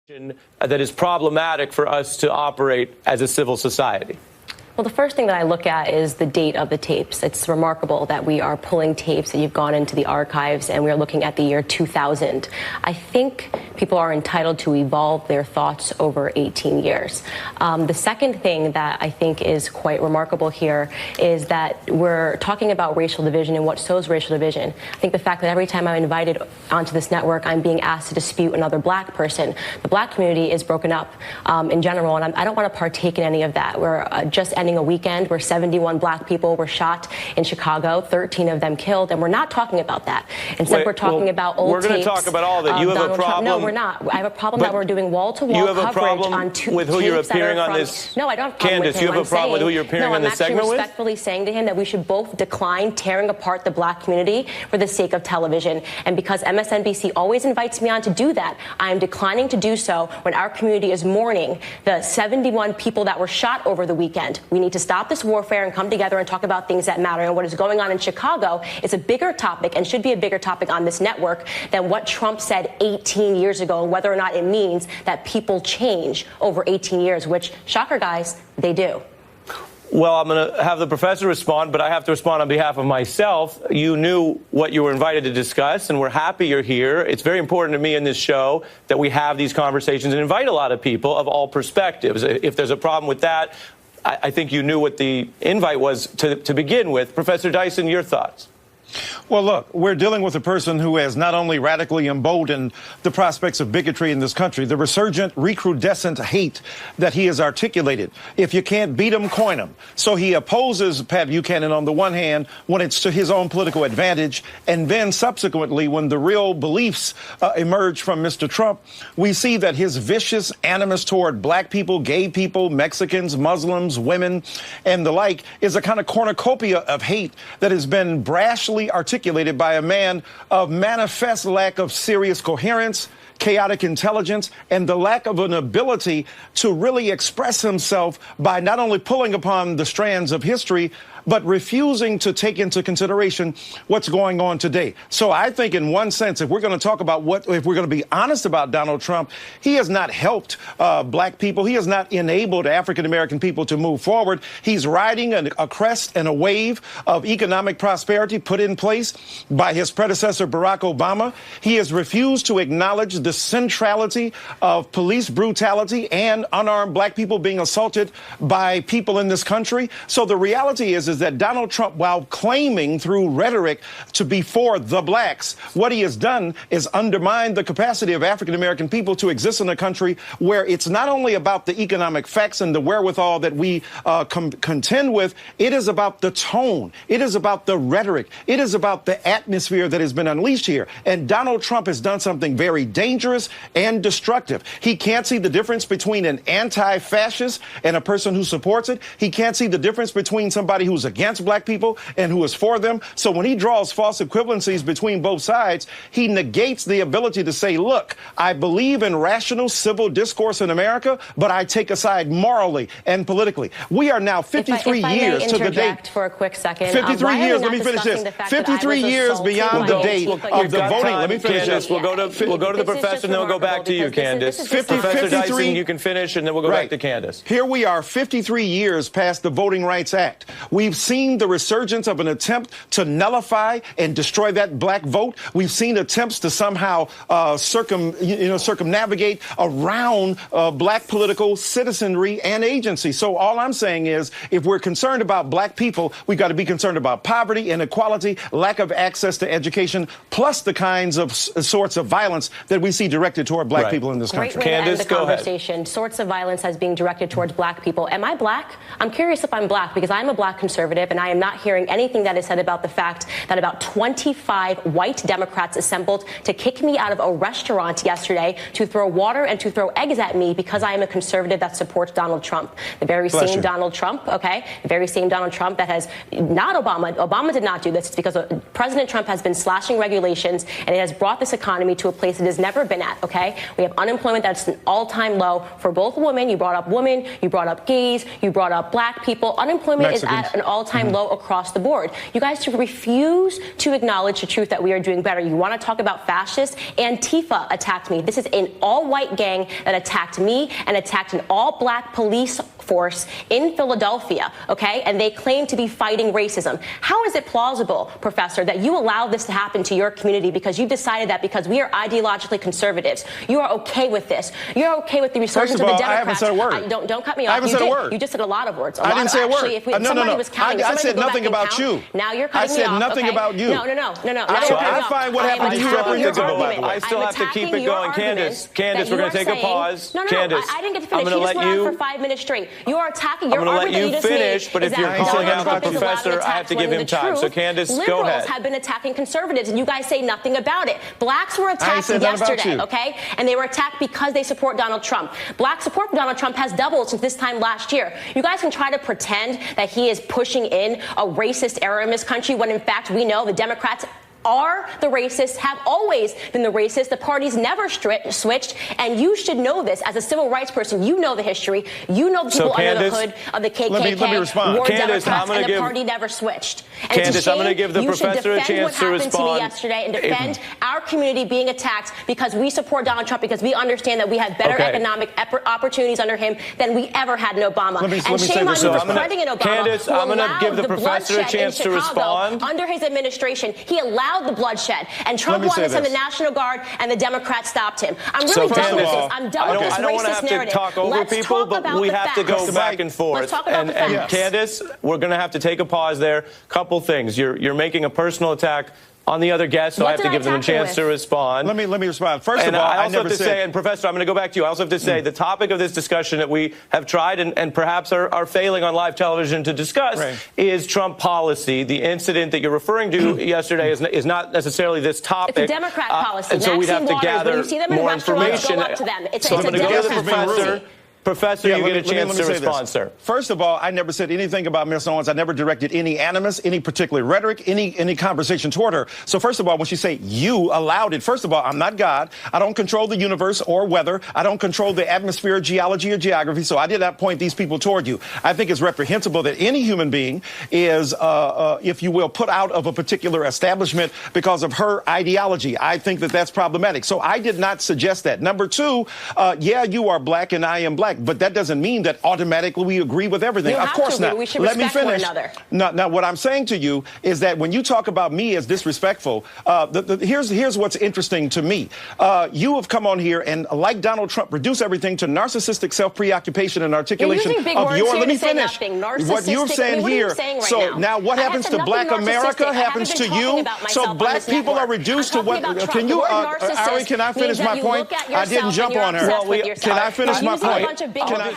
that is problematic for us to operate as a civil society? Well, the first thing that I look at is the date of the tapes. It's remarkable that we are pulling tapes that you've gone into the archives and we're looking at the year 2000. I think people are entitled to evolve their thoughts over 18 years. The second thing that I think is quite remarkable here is that we're talking about racial division and what sows racial division. I think the fact that every time I'm invited onto this network, I'm being asked to dispute another black person. The black community is broken up in general, and I don't want to partake in any of that. We're just ending a weekend where 71 black people were shot in Chicago, 13 of them killed, and we're not talking about that. Instead, we're talking about old tapes. We're going to talk about all that. You have a problem. No, we're not. I have a problem that we're doing wall-to-wall coverage on tapes. You have a problem with who you're appearing on this? No, I don't have a problem with him. Candace, you have a problem with who you're appearing on this segment with? I'm respectfully saying to him that we should both decline tearing apart the black community for the sake of television. And because MSNBC always invites me on to do that, I am declining to do so when our community is mourning the 71 people that were shot over the weekend. We need to stop this warfare and come together and talk about things that matter. And what is going on in Chicago is a bigger topic and should be a bigger topic on this network than what Trump said 18 years ago and whether or not it means that people change over 18 years, which, shocker, guys, they do. Well, I'm going to have the professor respond, but I have to respond on behalf of myself. You knew what you were invited to discuss, and we're happy you're here. It's very important to me in this show that we have these conversations and invite a lot of people of all perspectives. If there's a problem with that, I think you knew what the invite was to begin with. Professor Dyson, your thoughts? Well, look, we're dealing with a person who has not only radically emboldened the prospects of bigotry in this country, the resurgent, recrudescent hate that he has articulated. If you can't beat him, coin him. So he opposes Pat Buchanan on the one hand when it's to his own political advantage, and then subsequently when the real beliefs emerge from Mr. Trump, we see that his vicious animus toward black people, gay people, Mexicans, Muslims, women, and the like is a kind of cornucopia of hate that has been brashly articulated by a man of manifest lack of serious coherence, chaotic intelligence, and the lack of an ability to really express himself by not only pulling upon the strands of history, but refusing to take into consideration what's going on today. So I think in one sense, if we're going to talk about if we're going to be honest about Donald Trump, he has not helped black people. He has not enabled African-American people to move forward. He's riding a crest and a wave of economic prosperity put in place by his predecessor, Barack Obama. He has refused to acknowledge the centrality of police brutality and unarmed black people being assaulted by people in this country. So the reality is that Donald Trump, while claiming through rhetoric to be for the blacks, what he has done is undermine the capacity of African-American people to exist in a country where it's not only about the economic facts and the wherewithal that we contend with, it is about the tone. It is about the rhetoric. It is about the atmosphere that has been unleashed here. And Donald Trump has done something very dangerous and destructive. He can't see the difference between an anti-fascist and a person who supports it. He can't see the difference between somebody who's against black people and who is for them. So when he draws false equivalencies between both sides, he negates the ability to say, look, I believe in rational civil discourse in America, but I take a side morally and politically. We are now 53 years to the date. For a quick second. 53 years, let me finish this. 53 years beyond the date of the voting. Let me finish this. We'll go to the professor, and then we'll go back to you, Candace. Professor Dyson, you can finish, and then we'll go back to Candace. Here we are 53 years past the Voting Rights Act. We've seen the resurgence of an attempt to nullify and destroy that black vote. We've seen attempts to somehow circumnavigate around black political citizenry and agency. So all I'm saying is, if we're concerned about black people, we've got to be concerned about poverty, inequality, lack of access to education, plus the kinds of sorts of violence that we see directed toward black people in this country. Candace, go ahead. Sorts of violence as being directed towards black people. Am I black? I'm curious if I'm black, because I'm a black conservative, and I am not hearing anything that is said about the fact that about 25 white Democrats assembled to kick me out of a restaurant yesterday to throw water and to throw eggs at me because I am a conservative that supports Donald Trump. The very same Donald Trump, okay? The very same Donald Trump that has not Obama. Obama did not do this. It's because President Trump has been slashing regulations, and it has brought this economy to a place it has never been at, okay? We have unemployment that's an all-time low for both women. You brought up women. You brought up gays. You brought up black people. Unemployment is at an all-time low across the board. You guys refuse to acknowledge the truth that we are doing better. You want to talk about fascists? Antifa attacked me. This is an all-white gang that attacked me and attacked an all-black police force in Philadelphia, okay? And they claim to be fighting racism. How is it plausible, Professor, that you allow this to happen to your community because you've decided that because we are ideologically conservatives, you are okay with this? You're okay with the resurgence of the Democrats? I haven't said a word. Don't cut me off. I haven't said a word. You just said a lot of words. I didn't say a word. Actually, if somebody was counting, I said nothing about you. Now you're cutting me off. I said nothing about you. No. So I find what happened to you reprehensible, by the way. I still have to keep it going. Candace, we're going to take a pause. Candace, I didn't get to finish. I'm going to let you. For 5 minutes straight. You are attacking. I'm going to let you finish, but if you're calling out the professor, I have to give him time. So Candace, go ahead. Liberals have been attacking conservatives, and you guys say nothing about it. Blacks were attacked yesterday, okay? And they were attacked because they support Donald Trump. Black support for Donald Trump has doubled since this time last year. You guys can try to pretend that he is pushing in a racist era in this country when, in fact, we know the Democrats are the racists, have always been the racists. The parties never switched, and you should know this. As a civil rights person, you know the history. You know the people under the hood of the KKK. Let me respond. Were Candace, Democrats, and the party never switched. And Candace, I'm going to give the professor a chance to respond. You should defend what happened to me yesterday and defend our community being attacked because we support Donald Trump, because we understand that we have better economic opportunities under him than we ever had in Obama. And shame on you for spreading in Obama. Candace, I'm going to give the professor a chance to respond. Under his administration, he allowed the bloodshed, and Trump wanted to send the National Guard, and the Democrats stopped him. I'm really done with this. I'm done with this racist narrative. I don't want to have to talk over people, but we have to go back and forth. Let's talk about the facts. Candace, we're going to have to take a pause there. Couple things. You're making a personal attack on the other guests, so I have to give them a chance to respond. Let me respond. First of all, I also have to say, and Professor, I'm going to go back to you. I also have to say the topic of this discussion that we have tried and perhaps are failing on live television to discuss is Trump policy. The incident that you're referring to yesterday is not necessarily this topic. It's a Democrat policy. And so we'd have to gather more information. Go up to them. So I'm going to go to the professor. Professor, you get a chance to respond, sir. First of all, I never said anything about Ms. Owens. I never directed any animus, any particular rhetoric, any conversation toward her. So first of all, when she say you allowed it, first of all, I'm not God. I don't control the universe or weather. I don't control the atmosphere, geology, or geography. So I did not point these people toward you. I think it's reprehensible that any human being is, if you will, put out of a particular establishment because of her ideology. I think that that's problematic. So I did not suggest that. Number two, yeah, you are black and I am black. But that doesn't mean that automatically we agree with everything. Of course not. We should Let me finish. One another. Now, what I'm saying to you is that when you talk about me as disrespectful, here's what's interesting to me. You have come on here and, like Donald Trump, reduce everything to narcissistic self-preoccupation and articulation of your. Let me finish. What you're saying here. So now, what happens to Black America happens to you. So Black people are reduced to what? Can you, Ari? Can I finish my point? I didn't jump on her. Can I finish my point? Can I